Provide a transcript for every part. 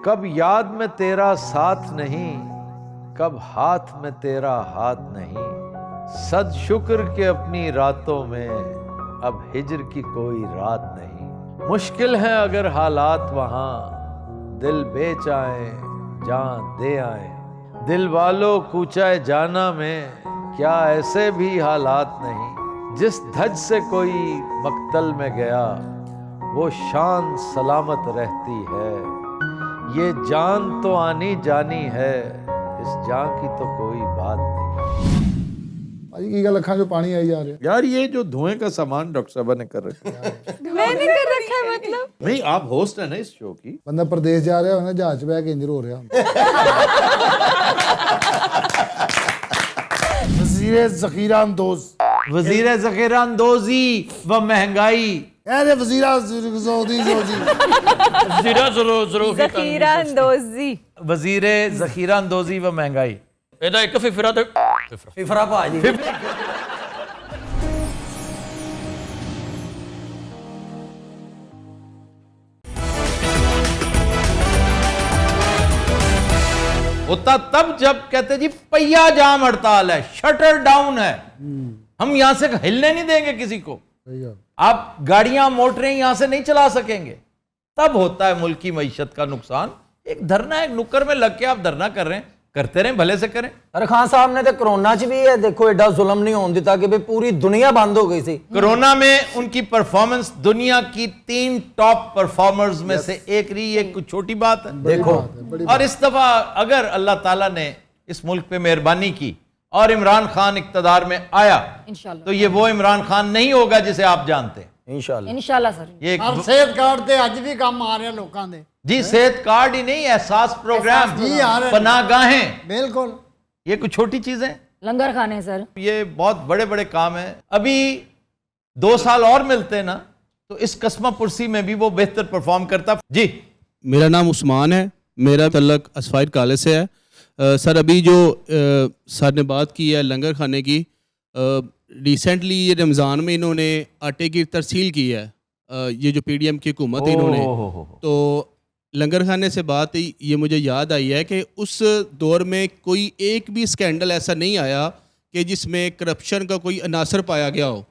کب یاد میں تیرا ساتھ نہیں، کب ہاتھ میں تیرا ہاتھ نہیں، صد شکر کہ اپنی راتوں میں اب ہجر کی کوئی رات نہیں۔ مشکل ہے اگر حالات وہاں، دل بیچ آئیں جان دے آئیں، دل والوں کوچہ جانا میں کیا ایسے بھی حالات نہیں۔ جس دھج سے کوئی مقتل میں گیا وہ شان سلامت رہتی ہے، یہ جان تو آنی جانی ہے، اس جان کی تو کوئی بات نہیں۔ بھائی کی گل اکھاں جو پانی آئی جا رہا ہے یار یہ جو دھوئیں کا سامان ڈاکٹر صاحبہ نے کر رکھا ہے۔ میں نے کر رکھا ہے مطلب نہیں آپ ہوسٹ ہیں نا اس شو کی۔ بندہ پردیس جا رہا ہے نا جہاز بہ کے انجر ہو رہا وزیر ذخیرہ اندوز، وزیر ذخیرہ اندوزی و مہنگائی، اے وزیرہ سعودی ذخیرہ اندوزی، وزیر ذخیرہ اندوزی و مہنگائی۔ ਇਹਦਾ ਇੱਕ ਫਿਫਰਾ ਤੇ ਫਿਫਰਾ ਭਾਜੀ ہوتا تب جب کہتے جی پہیا جام ہڑتال ہے، شٹر ڈاؤن ہے، ہم یہاں سے ہلنے نہیں دیں گے کسی کو، آپ گاڑیاں موٹریں یہاں سے نہیں چلا سکیں گے، تب ہوتا ہے ملک کی معیشت کا نقصان۔ ایک دھرنا ایک نکر میں لگ کے آپ دھرنا کر رہے ہیں، کرتے رہیں بھلے سے کریں۔ ارے خان صاحب نے تو کرونا چ بھی ہے دیکھو ایڈا ظلم نہیں ہون دیتا کہ پوری دنیا بند ہو گئی سی۔ کرونا میں ان کی پرفارمنس دنیا کی 3 ٹاپ پرفارمرز میں سے ایک رہی، یہ کوئی چھوٹی بات ہے دیکھو اور اس دفعہ اگر اللہ تعالیٰ نے اس ملک پہ مہربانی کی اور عمران خان اقتدار میں آیا تو یہ وہ عمران خان نہیں ہوگا جسے آپ جانتے ہیں انشاءاللہ انشاءاللہ سر۔ یہ اور صحت کارڈ تے اج بھی کام آ رہے ہیں لوکاں دے، جی صحت کارڈ ہی نہیں، احساس پروگرام، جی آ رہے ہیں، پناہ گاہیں، بالکل یہ کوئی چھوٹی چیزیں، لنگر کھانے سر، یہ بہت بڑے بڑے کام ہیں۔ ابھی 2 سال اور ملتے نا تو اس قسمہ پرسی میں بھی وہ بہتر پرفارم کرتا۔ جی میرا نام عثمان ہے، میرا تعلق اسفائر کالج سے ہے۔ سر ابھی جو سر نے بات کی ہے لنگر کھانے کی، ریسنٹلی یہ رمضان میں انہوں نے آٹے کی ترسیل کی ہے، یہ جو پی ڈی ایم کی حکومت ہے انہوں نے، تو لنگر کھانے سے بات یہ مجھے یاد آئی ہے کہ اس دور میں کوئی ایک بھی سکینڈل ایسا نہیں آیا کہ جس میں کرپشن کا کوئی عناصر پایا گیا ہو۔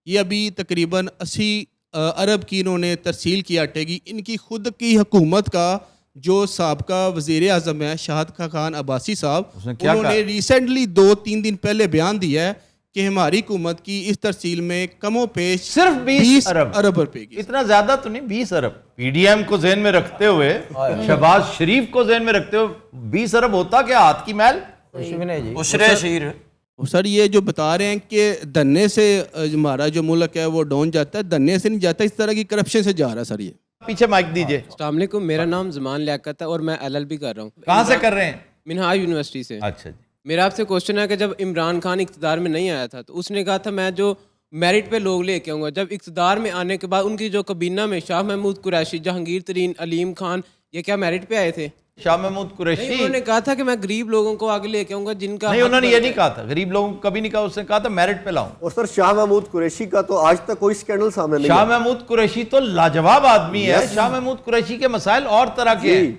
یہ ابھی تقریباً 80 ارب کی انہوں نے ترسیل کی آٹے کی۔ ان کی خود کی حکومت کا جو سابقہ وزیر اعظم ہے شاہد خاقان عباسی صاحب، انہوں نے ریسنٹلی 2-3 دن پہلے بیان دیا ہے کہ ہماری حکومت کی اس ترسیل میں کم و بیش صرف 20 ارب روپے کی، اتنا زیادہ تو نہیں، 20 ارب پی ڈی ایم کو ذہن میں رکھتے ہوئے، شہباز شریف کو ذہن میں رکھتے ہوئے 20 ارب ہوتا کیا ہاتھ کی میل؟ عشرے شیر۔ سر یہ جو بتا رہے ہیں کہ دھرنے سے ہمارا جو ملک ہے وہ ڈاؤن جاتا ہے، دھرنے سے نہیں جاتا، اس طرح کی کرپشن سے جا رہا ہے سر۔ یہ پیچھے مائک دیجئے۔ السلام علیکم، میرا نام زمان لیاقت ہے اور میں LLB کر رہا ہوں۔ کہاں سے کر رہے ہیں؟ منہاج یونیورسٹی سے۔ اچھا جی، میرا آپ سے کوشچن ہے کہ جب عمران خان اقتدار میں نہیں آیا تھا تو اس نے کہا تھا میں جو میرٹ پہ لوگ لے کے آؤں گا، جب اقتدار میں آنے کے بعد ان کی جو کابینہ میں شاہ محمود قریشی، جہانگیر ترین، علیم خان، یہ کیا میرٹ پہ آئے تھے؟ شاہ محمود قریشی انہوں نے کہا تھا کہ میں غریب لوگوں کو آگے لے کے آؤں گا جن کا نہیں، انہوں نے یہ نہیں کہا تھا، غریب لوگوں کو کبھی نہیں کہا، اس نے کہا تھا میرٹ پہ لاؤں۔ اور سر شاہ محمود قریشی کا تو آج تک کوئی سکینڈل سامنے نہیں شاہ محمود قریشی تو لاجواب آدمی ہے، شاہ محمود قریشی کے مسائل اور طرح کے ہیں۔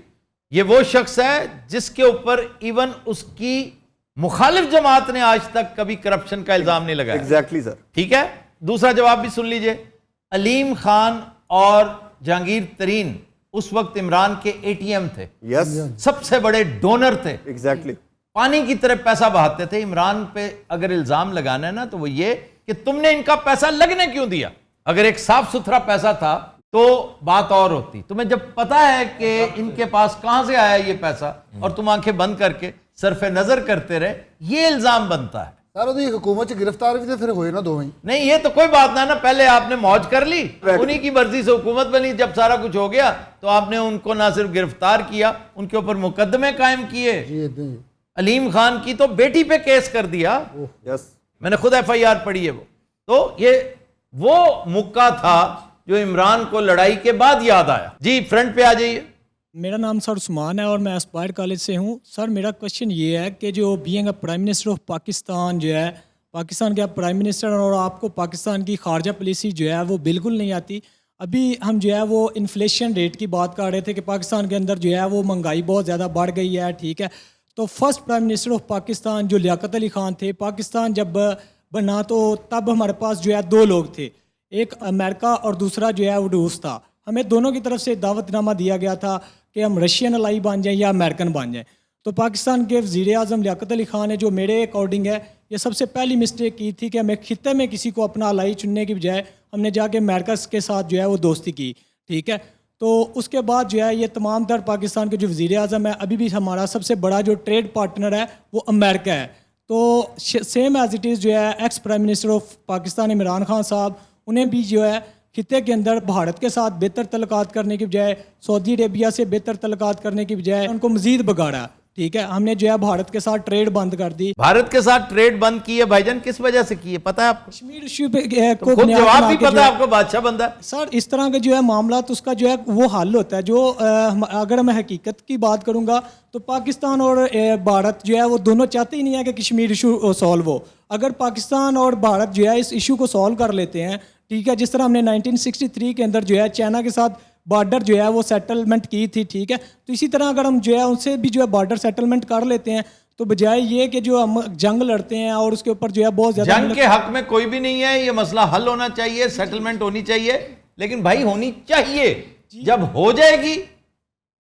یہ وہ شخص ہے جس کے اوپر ایون اس کی مخالف جماعت نے آج تک کبھی کرپشن کا الزام نہیں لگایا۔ ایگزیکٹلی سر۔ ٹھیک ہے، دوسرا جواب بھی سن لیجئے۔ علیم خان اور جہانگیر ترین اس وقت عمران کے ATM تھے، یس، سب سے بڑے ڈونر تھے، ایگزیکٹلی، پانی کی طرح پیسہ بہاتے تھے۔ عمران پہ اگر الزام لگانا ہے نا تو وہ یہ کہ تم نے ان کا پیسہ لگنے کیوں دیا۔ اگر ایک صاف ستھرا پیسہ تھا تو بات اور ہوتی۔ تمہیں جب پتا ہے کہ ان کے پاس کہاں سے آیا یہ پیسہ اور تم آنکھیں بند کر کے صرف نظر کرتے رہے، یہ الزام بنتا ہے۔ سر وہ حکومت گرفتار بھی تو پھر ہوئے نا دونوں ہی۔ نہیں یہ تو کوئی بات نہ، پہلے آپ نے موج کر لی، انہی کی مرضی سے حکومت بنی، جب سارا کچھ ہو گیا تو آپ نے ان کو نہ صرف گرفتار کیا، ان کے اوپر مقدمے قائم کیے۔ علیم خان کی تو بیٹی پہ کیس کر دیا، یس، میں نے خود FIR پڑھی ہے وہ۔ تو یہ وہ موقع تھا جو عمران کو لڑائی کے بعد یاد آیا۔ جی فرنٹ پہ آ جائیے۔ میرا نام سر عثمان ہے اور میں اسپائر کالج سے ہوں۔ سر میرا کوشچن یہ ہے کہ جو being a prime minister of Pakistan جو ہے، پاکستان کے آپ پرائم منسٹر اور آپ کو پاکستان کی خارجہ پالیسی جو ہے وہ بالکل نہیں آتی۔ ابھی ہم جو ہے وہ انفلیشن ریٹ کی بات کر رہے تھے کہ پاکستان کے اندر جو ہے وہ مہنگائی بہت زیادہ بڑھ گئی ہے, ٹھیک ہے. تو first prime minister of Pakistan جو لیاقت علی خان تھے, پاکستان جب بنا تو تب ہمارے پاس جو ہے 2 لوگ تھے, ایک امریکہ اور دوسرا جو ہے وہ روس تھا. ہمیں دونوں کی طرف سے دعوت نامہ دیا گیا تھا کہ ہم رشین الائی بن جائیں یا امریکن بن جائیں. تو پاکستان کے وزیر اعظم لیاقت علی خان نے جو میرے اکارڈنگ ہے یہ سب سے پہلی مسٹیک کی تھی کہ ہمیں خطے میں کسی کو اپنا الائی چننے کی بجائے ہم نے جا کے امریکہ کے ساتھ جو ہے وہ دوستی کی, ٹھیک ہے. تو اس کے بعد جو ہے یہ تمام تر پاکستان کے جو وزیر اعظم ہے, ابھی بھی ہمارا سب سے بڑا جو ٹریڈ پارٹنر ہے وہ امریکہ ہے. تو سیم ایز اٹ از جو ہے ex prime minister of Pakistan Imran Khan صاحب, انہیں بھی جو ہے خطے کے اندر بھارت کے ساتھ بہتر تعلقات کرنے کی بجائے, سعودی عربیہ سے بہتر تعلقات کرنے کی بجائے ان کو مزید بگاڑا, ٹھیک ہے. ہم نے جو ہے بھارت کے ساتھ ٹریڈ بند کر دی. بھارت کے ساتھ ٹریڈ بند کی ہے بھائی جان, کس وجہ سے کی ہے پتہ ہے آپ کو؟ کشمیر ایشو پہ کو خود بنیاد جواب بنا بھی کے پتہ جو ہے ہے آپ کو, بادشاہ بندہ ہے. سر اس طرح کے جو ہے معاملات اس کا جو ہے وہ حل ہوتا ہے جو اگر میں حقیقت کی بات کروں گا تو پاکستان اور بھارت جو ہے وہ دونوں چاہتے ہی نہیں ہے کہ کشمیر ایشو سالو ہو. اگر پاکستان اور بھارت جو ہے اس ایشو کو سالو کر لیتے ہیں, ٹھیک ہے, جس طرح ہم نے 1963 کے اندر جو ہے چائنا کے ساتھ بارڈر جو ہے وہ سیٹلمنٹ کی تھی, ٹھیک ہے, تو اسی طرح اگر ہم جو ہے ان سے بھی جو ہے بارڈر سیٹلمنٹ کر لیتے ہیں تو بجائے یہ کہ جو ہم جنگ لڑتے ہیں اور اس کے اوپر جو ہے بہت زیادہ جنگ کے حق میں کوئی بھی نہیں ہے, یہ مسئلہ حل ہونا چاہیے, سیٹلمنٹ ہونی چاہیے, لیکن بھائی ہونی چاہیے, جب ہو جائے گی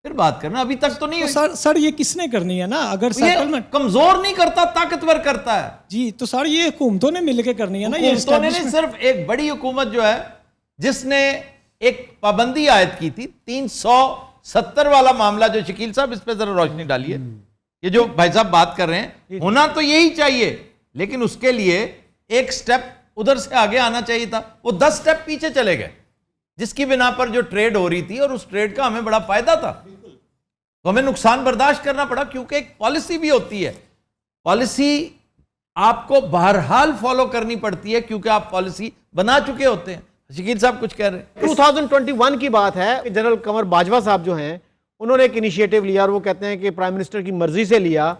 پھر بات کرنا, ابھی تک تو نہیں ہوئی. سر یہ کس نے کرنی ہے نا, اگر یہ سیٹلمنٹ کمزور نہیں کرتا, طاقتور کرتا ہے. جی تو سر یہ حکومتوں نے مل کے کرنی ہے نا. یہ حکومتوں نے نہیں, صرف ایک بڑی حکومت جو ہے جس نے ایک پابندی عائد کی تھی 370 والا معاملہ, جو شکیل صاحب اس پہ ذرا روشنی ڈالیے. یہ جو بھائی صاحب بات کر رہے ہیں, ہونا تو یہی چاہیے, لیکن اس کے لیے ایک سٹیپ ادھر سے آگے آنا چاہیے تھا. وہ 10 سٹیپ پیچھے چلے گئے, جس کی بنا پر جو ٹریڈ ہو رہی تھی اور اس ٹریڈ کا ہمیں بڑا فائدہ تھا, تو ہمیں نقصان برداشت کرنا پڑا, کیونکہ ایک پالیسی بھی ہوتی ہے. پالیسی آپ کو بہرحال فالو کرنی پڑتی ہے کیونکہ آپ پالیسی بنا چکے ہوتے ہیں. شکیل صاحب کچھ کہہ رہے ہیں. 2021 کی بات ہے, جنرل قمر باجوہ صاحب جو ہیں انہوں نے ایک انیشیٹو لیا, اور وہ کہتے ہیں کہ پرائم منسٹر کی مرضی سے لیا,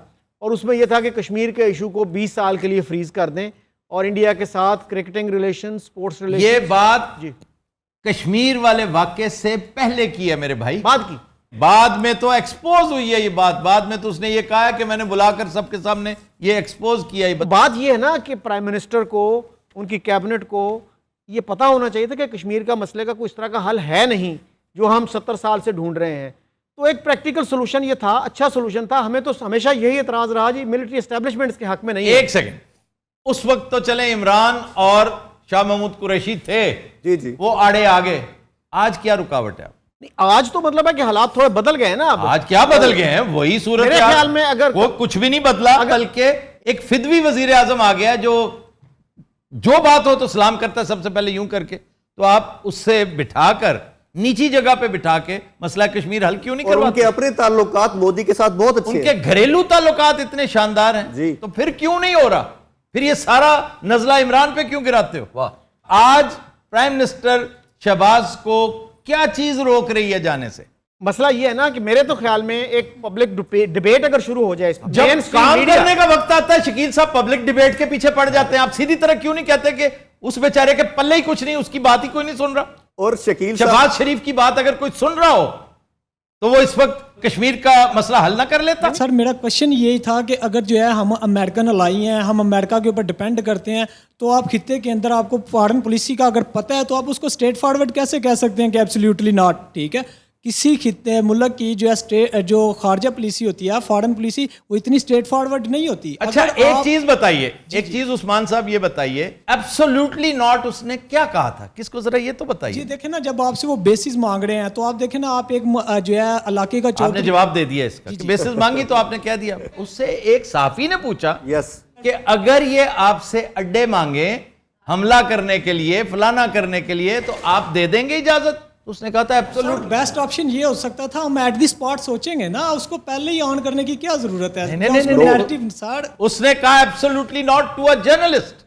اور اس میں یہ تھا کہ کشمیر کے ایشو کو 20 سال کے لیے فریز کر دیں اور انڈیا کے ساتھ کرکٹنگ ریلیشن, سپورٹس ریلیشن. یہ بات کشمیر والے واقعے سے پہلے کی ہے میرے بھائی, بعد کی, بعد میں تو ایکسپوز ہوئی ہے یہ بات. بعد میں تو اس نے یہ کہا ہے کہ میں نے بلا کر سب کے سامنے یہ ایکسپوز کیا. بات یہ ہے نا کہ پرائم منسٹر کو, ان کی کیبنٹ کو یہ پتا ہونا چاہیے تھا کہ کشمیر کا مسئلے کا کوئی اس طرح کا حل ہے نہیں جو ہم 70 سال سے ڈھونڈ رہے ہیں. تو ایک پریکٹیکل سولوشن یہ تھا, اچھا سولوشن تھا. ہمیں تو ہمیشہ یہی اعتراض رہا جی ملٹری اسٹیبلشمنٹس کے حق میں نہیں. ایک سیکنڈ, اس وقت تو چلے عمران اور شاہ محمود قریشی تھے, جی وہ آڑے آگے. آج کیا رکاوٹ ہے؟ آج تو مطلب ہے کہ حالات تھوڑے بدل گئے ہیں نا. آج کیا بدل گئے ہیں؟ وہی صورت. میرے خیال میں اگر وہ کچھ بھی نہیں بدلا, بلکہ ایک فدوی وزیر اعظم آ گیا جو بات ہو تو سلام کرتا ہے سب سے پہلے یوں کر کے. تو آپ اس سے بٹھا کر نیچی جگہ پہ بٹھا کے مسئلہ کشمیر حل کیوں نہیں کرواتے؟ ان کے اپنے تعلقات مودی کے ساتھ بہت اچھے ان کے گھریلو تعلقات اتنے شاندار ہیں, تو پھر کیوں نہیں ہو رہا؟ پھر یہ سارا نزلہ عمران پہ کیوں گراتے ہو؟ آج پرائم منسٹر شہباز کو کیا چیز روک رہی ہے جانے سے؟ مسئلہ یہ ہے نا کہ میرے تو خیال میں ایک پبلک ڈیبیٹ اگر شروع ہو جائے, جب کام کرنے کا وقت آتا ہے شکیل صاحب پبلک ڈیبیٹ کے پیچھے پڑ جاتے ہیں. آپ سیدھی طرح کیوں نہیں کہتے کہ اس بیچارے کے پلے ہی کچھ نہیں, اس کی بات ہی کوئی نہیں سن رہا؟ اور شکیل شہباز شریف کی بات اگر کوئی سن رہا ہو تو وہ اس وقت کشمیر کا مسئلہ حل نہ کر لیتا؟ سر میرا کوشچن یہی تھا کہ اگر جو ہے ہم امریکن الائی ہیں, ہم امریکہ کے اوپر ڈیپینڈ کرتے ہیں, تو آپ خطے کے اندر آپ کو فارن پالیسی کا اگر پتہ ہے تو آپ اس کو اسٹریٹ فارورڈ کیسے کہہ سکتے ہیں کہ ایبسلیوٹلی ناٹ, ٹھیک ہے. کسی خطے ملک کی جو خارجہ پالیسی ہوتی ہے, فارن پالیسی, وہ اتنی اسٹریٹ فارورڈ نہیں ہوتی. اچھا ایک چیز بتائیے, ایک چیز عثمان صاحب یہ بتائیے, ایبسلیوٹلی ناٹ اس نے کیا کہا تھا, کس کو ذرا یہ تو بتائیے. جی دیکھیں نا, جب آپ سے وہ بیسز مانگ رہے ہیں تو آپ دیکھیں نا, آپ ایک جو ہے علاقے کا آپ نے جواب دے دیا اس کا, بیسز مانگی تو آپ نے کہہ دیا. اس سے ایک صحافی نے پوچھا کہ اگر یہ آپ سے اڈے مانگے حملہ کرنے کے لیے, فلانا کرنے کے لیے, تو آپ دے دیں گے اجازت؟ اس نے کہا تھا ایبسولوٹ بیسٹ آپشن یہ ہو سکتا تھا, ہم ایٹ دی اسپاٹ سوچیں گے نا, اس کو پہلے ہی آن کرنے کی کیا ضرورت ہے؟ اس نے کہا absolutely not to a journalist,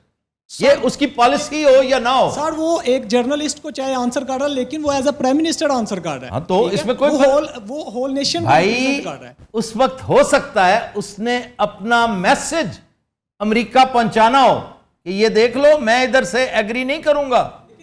یہ اس کی پالیسی ہو یا نہ ہو. سر وہ ایک جرنلسٹ کو چاہے آنسر کر رہا ہے, لیکن وہ as a prime minister answer کر رہا ہے. ہاں تو اس میں کوئی وہ ہول نیشن بھائی اس وقت ہو سکتا ہے اس نے اپنا میسج امریکہ پہنچانا ہو کہ یہ دیکھ لو میں ادھر سے ایگری نہیں کروں گا,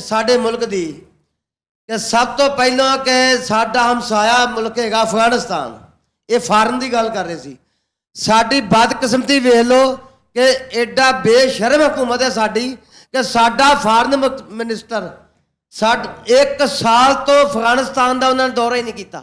ਸਾਡੇ ਮੁਲਕ ਦੀ ਕਿ ਸਭ ਤੋਂ ਪਹਿਲਾਂ ਕਿ ਸਾਡਾ ਹਮਸਾਇਆ ਮੁਲਕ ਹੈਗਾ ਅਫਗਾਨਿਸਤਾਨ, ਇਹ ਫਾਰਨ ਦੀ ਗੱਲ ਕਰ ਰਹੇ ਸੀ। ਸਾਡੀ ਬਦਕਿਸਮਤੀ ਵੇਖ ਲਓ ਕਿ ਐਡਾ ਬੇਸ਼ਰਮ ਹਕੂਮਤ ਹੈ ਸਾਡੀ ਕਿ ਸਾਡਾ ਫਾਰਨ ਮਿਨਿਸਟਰ ਇੱਕ ਸਾਲ ਤੋਂ ਅਫਗਾਨਿਸਤਾਨ ਦਾ ਉਹਨਾਂ ਨੇ ਦੌਰਾ ਹੀ ਨਹੀਂ ਕੀਤਾ।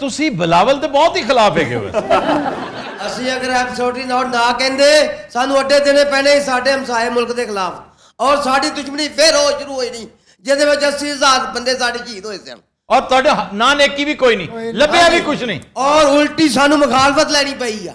ਤੁਸੀਂ ਬਿਲਾਵਲ ਤੇ ਬਹੁਤ ਹੀ ਖਿਲਾਫ ਹੈਗੇ ਹੋ ਅਸੀਂ ਅਗਰ ਐਬਸੋਲੂਟਲੀ ਨੋਟ ਨਾ ਕਹਿੰਦੇ ਸਾਨੂੰ ਅੱਡੇ ਦੇਣੇ ਪੈਣੇ ਸੀ ਸਾਡੇ ਹਮਸਾਏ ਮੁਲਕ ਦੇ ਖਿਲਾਫ ਔਰ ਸਾਡੀ ਦੁਸ਼ਮਣੀ ਫੇਰ ਹੋ ਸ਼ੁਰੂ ਹੋਈ ਨਹੀਂ ਜਿਹਦੇ ਵਿੱਚ 80,000 ਬੰਦੇ ਸਾਡੇ ਸ਼ਹੀਦ ਹੋਏ ਸਨ ਔਰ ਤੁਹਾਡੇ ਨਾਂ ਨੇਕੀ ਵੀ ਕੋਈ ਨਹੀਂ ਲੱਭਿਆ ਵੀ ਕੁਝ ਨਹੀਂ ਔਰ ਉਲਟੀ ਸਾਨੂੰ ਮੁਖਾਲਫਤ ਲੈਣੀ ਪਈ ਆ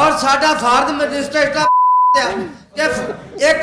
ਔਰ ਸਾਡਾ ਫਾਰਦ ਮਿਨਿਸਟਰ ਕਿ ਇੱਕ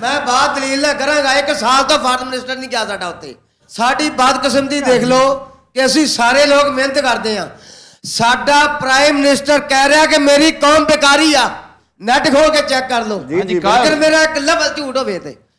ਮੈਂ ਬਾਤ ਦਲੀਲ ਨਾ ਕਰਾਂਗਾ। ਇੱਕ ਸਾਲ ਤੋਂ ਫਾਰਮ ਮਿਨਿਸਟਰ ਨਹੀਂ ਗਿਆ ਸਾਡਾ ਉੱਤੇ। ਸਾਡੀ ਬਦਕਿਸਮਤੀ ਦੇਖ ਲਓ ਕਿ ਅਸੀਂ ਸਾਰੇ ਲੋਕ ਮਿਹਨਤ ਕਰਦੇ ਆ। ਸਾਡਾ ਪ੍ਰਾਈਮ ਮਿਨਿਸਟਰ ਕਹਿ ਰਿਹਾ ਕਿ ਮੇਰੀ ਕੌਮ ਬੇਕਾਰੀ ਆ। ਨੈਟ ਖੋਲ ਕੇ ਚੈੱਕ ਕਰ ਲਓ ਅਗਰ ਮੇਰਾ ਇੱਕ ਲਫ਼ਜ਼ ਝੂਠ ਹੋਵੇ ਤੇ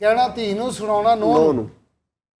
ਕਹਿਣਾ ਧੀ ਨੂੰ ਸੁਣਾਉਣਾ ਨੂੰਹ ਨੂੰ।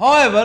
However,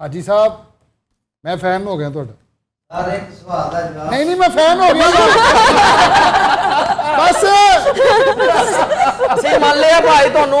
ਹਾਜੀ ਸਾਹਿਬ ਮੈਂ ਫੈਨ ਹੋ ਗਿਆ ਤੁਹਾਡਾ। ਹਰ ਇੱਕ ਸਵਾਲ ਦਾ ਜਵਾਬ ਨਹੀਂ ਮੈਂ ਫੈਨ ਹੋ ਗਿਆ ਬਸ। ਅਸੀਂ ਮੰਨ ਲਿਆ ਭਾਈ ਤੁਹਾਨੂੰ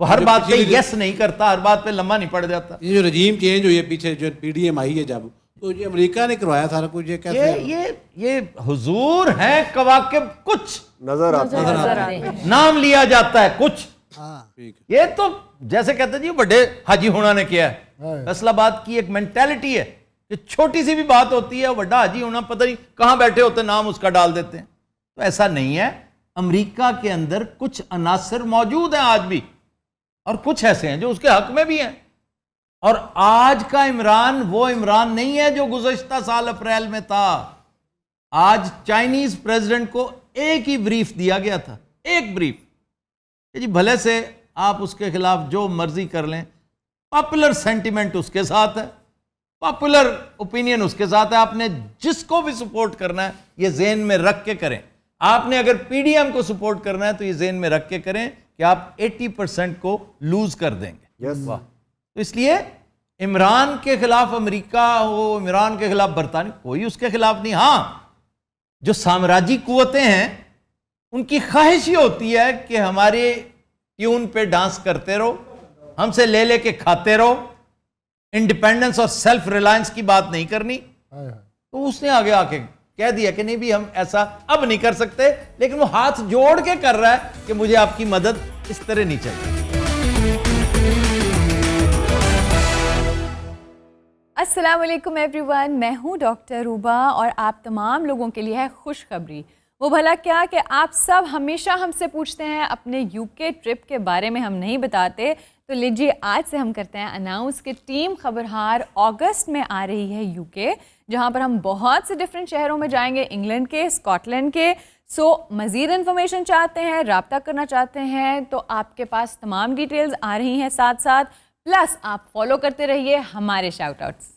وہ ہر بات پہ یس نہیں کرتا, ہر بات پہ لمبا نہیں پڑ جاتا. یہ جو رجیم چینج ہوئی ہے پیچھے جو PDM آئی ہے جب, تو یہ امریکہ نے کروایا سارا کچھ, یہ کیسے یہ حضور ہیں کواکب کچھ نظر آتا ہے, نام لیا جاتا ہے کچھ. ٹھیک ہے. یہ تو جیسے کہتے ہیں جی بڑے حاجی ہونا نے کیا ہے. فیصل آباد کی ایک مینٹیلٹی ہے کہ چھوٹی سی بھی بات ہوتی ہے بڑا حاجی ہونا, پتہ نہیں کہاں بیٹھے ہوتے نام اس کا ڈال دیتے ہیں. تو ایسا نہیں ہے. امریکہ کے اندر کچھ عناصر موجود ہیں آج بھی, اور کچھ ایسے ہیں جو اس کے حق میں بھی ہیں. اور آج کا عمران وہ عمران نہیں ہے جو گزشتہ سال اپریل میں تھا. آج چائنیز پریزیڈنٹ کو ایک ہی بریف دیا گیا تھا, ایک بریف کہ جی بھلے سے آپ اس کے خلاف جو مرضی کر لیں, پاپولر سینٹیمنٹ اس کے ساتھ ہے, پاپولر اوپینین اس کے ساتھ ہے, آپ نے جس کو بھی سپورٹ کرنا ہے یہ ذہن میں رکھ کے کریں. آپ نے اگر PDM کو سپورٹ کرنا ہے تو یہ ذہن میں رکھ کے کریں کہ آپ 80% کو لوز کر دیں گے. تو اس لیے عمران کے خلاف امریکہ ہو, عمران کے خلاف برطانیہ, کوئی اس کے خلاف نہیں. ہاں جو سامراجی قوتیں ہیں ان کی خواہش یہ ہوتی ہے کہ ہمارے ٹیون پہ ڈانس کرتے رہو, ہم سے لے لے کے کھاتے رہو, انڈیپینڈنس اور سیلف ریلائنس کی بات نہیں کرنی. تو اس نے آگے آ کے کہہ دیا کہ نہیں بھی ہم ایسا اب نہیں کر سکتے, لیکن وہ ہاتھ جوڑ کے کر رہا ہے کہ مجھے آپ کی مدد اس طرح نہیں چاہیے. السلام علیکم ایوری ون, میں ہوں ڈاکٹر روبا اور آپ تمام لوگوں کے لیے ہے خوشخبری. وہ بھلا کیا کہ آپ سب ہمیشہ ہم سے پوچھتے ہیں اپنے UK ٹرپ کے بارے میں ہم نہیں بتاتے, تو لیجیے آج سے ہم کرتے ہیں اناؤنس کہ ٹیم خبرہار اگست میں آ رہی ہے UK, جہاں پر ہم بہت سے ڈفرینٹ شہروں میں جائیں گے, انگلینڈ کے, اسکاٹ لینڈ کے. سو مزید انفارمیشن چاہتے ہیں, رابطہ کرنا چاہتے ہیں تو آپ کے پاس تمام ڈیٹیلز آ رہی ہیں ساتھ ساتھ, پلس آپ فالو کرتے رہیے ہمارے شاؤٹ آؤٹس.